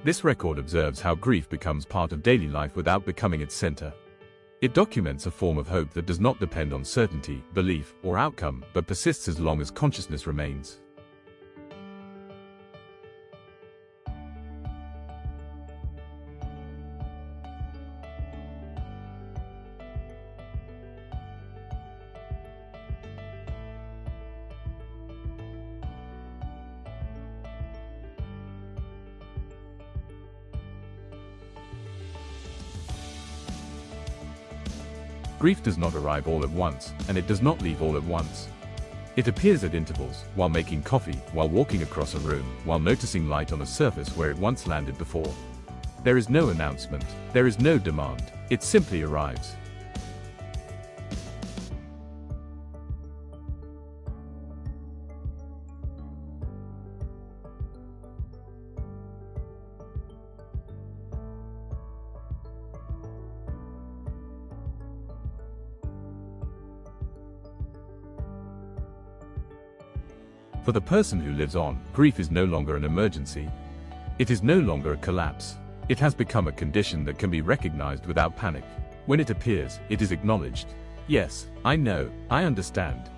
This record observes how grief becomes part of daily life without becoming its center. It documents a form of hope that does not depend on certainty, belief, or outcome, but persists as long as consciousness remains. Grief does not arrive all at once, and it does not leave all at once. It appears at intervals, while making coffee, while walking across a room, while noticing light on a surface where it once landed before. There is no announcement, there is no demand, it simply arrives. For the person who lives on, grief is no longer an emergency. It is no longer a collapse. It has become a condition that can be recognized without panic. When it appears, it is acknowledged. Yes, I know, I understand.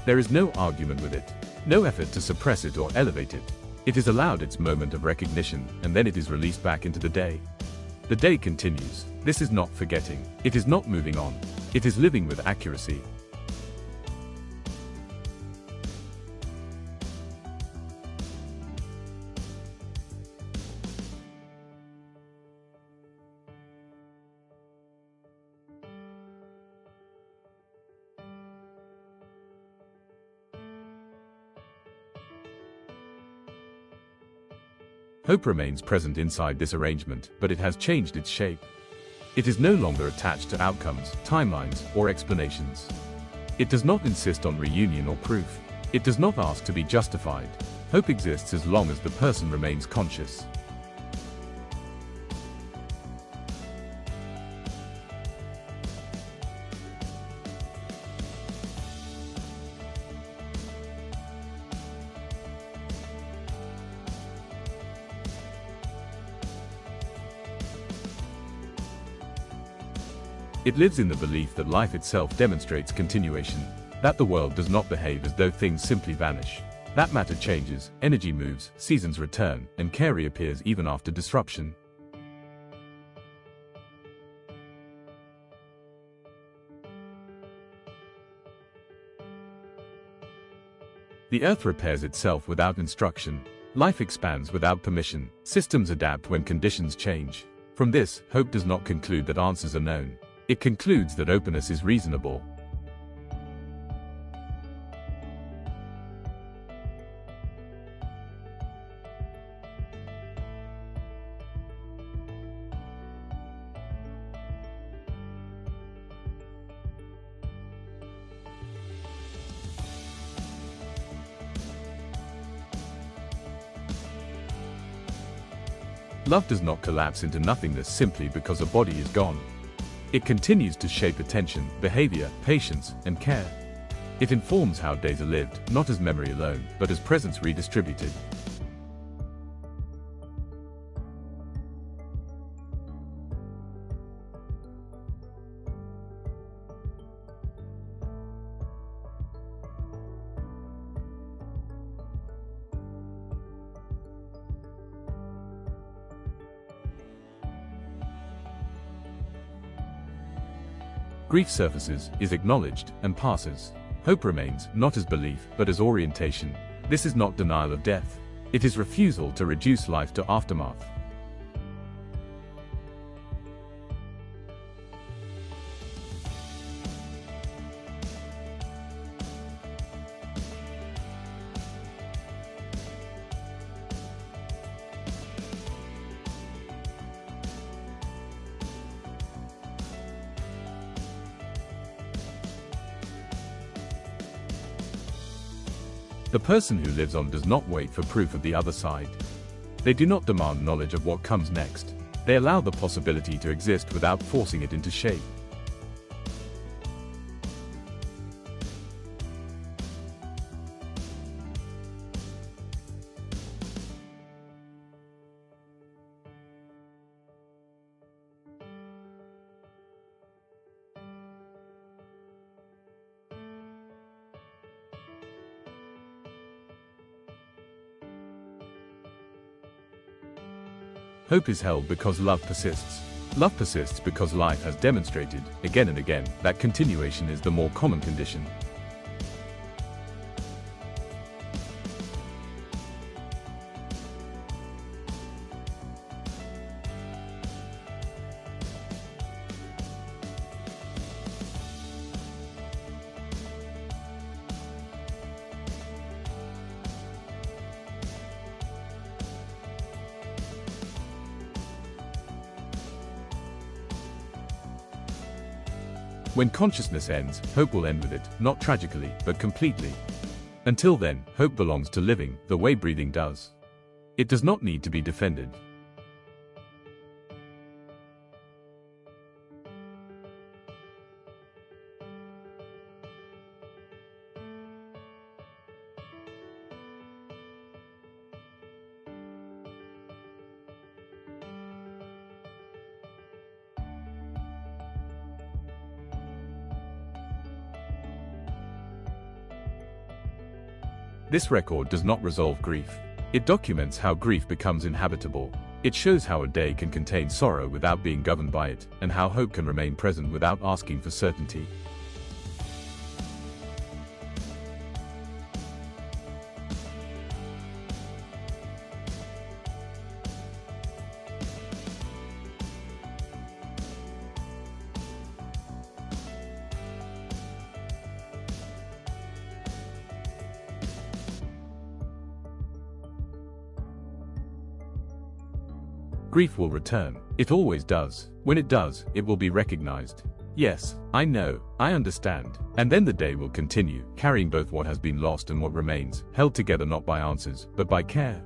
There is no argument with it, no effort to suppress it or elevate it. It is allowed its moment of recognition, and then it is released back into the day. The day continues. This is not forgetting. It is not moving on. It is living with accuracy. Hope remains present inside this arrangement, but it has changed its shape. It is no longer attached to outcomes, timelines, or explanations. It does not insist on reunion or proof. It does not ask to be justified. Hope exists as long as the person remains conscious. It lives in the belief that life itself demonstrates continuation, that the world does not behave as though things simply vanish. That matter changes, energy moves, seasons return, and care reappears even after disruption. The earth repairs itself without instruction. Life expands without permission. Systems adapt when conditions change. From this, hope does not conclude that answers are known. It concludes that openness is reasonable. Love does not collapse into nothingness simply because a body is gone. It continues to shape attention, behavior, patience, and care. It informs how days are lived, not as memory alone, but as presence redistributed. Grief surfaces, is acknowledged, and passes. Hope remains, not as belief, but as orientation. This is not denial of death. It is refusal to reduce life to aftermath. The person who lives on does not wait for proof of the other side. They do not demand knowledge of what comes next. They allow the possibility to exist without forcing it into shape. Hope is held because love persists. Love persists because life has demonstrated, again and again, that continuation is the more common condition. When consciousness ends, hope will end with it, not tragically, but completely. Until then, hope belongs to living, the way breathing does. It does not need to be defended. This record does not resolve grief. It documents how grief becomes inhabitable. It shows how a day can contain sorrow without being governed by it, and how hope can remain present without asking for certainty. Grief will return. It always does. When it does, it will be recognized. Yes, I know, I understand. And then the day will continue, carrying both what has been lost and what remains, held together not by answers, but by care.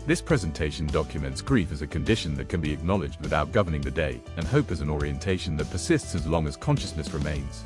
This presentation documents grief as a condition that can be acknowledged without governing the day, and hope as an orientation that persists as long as consciousness remains.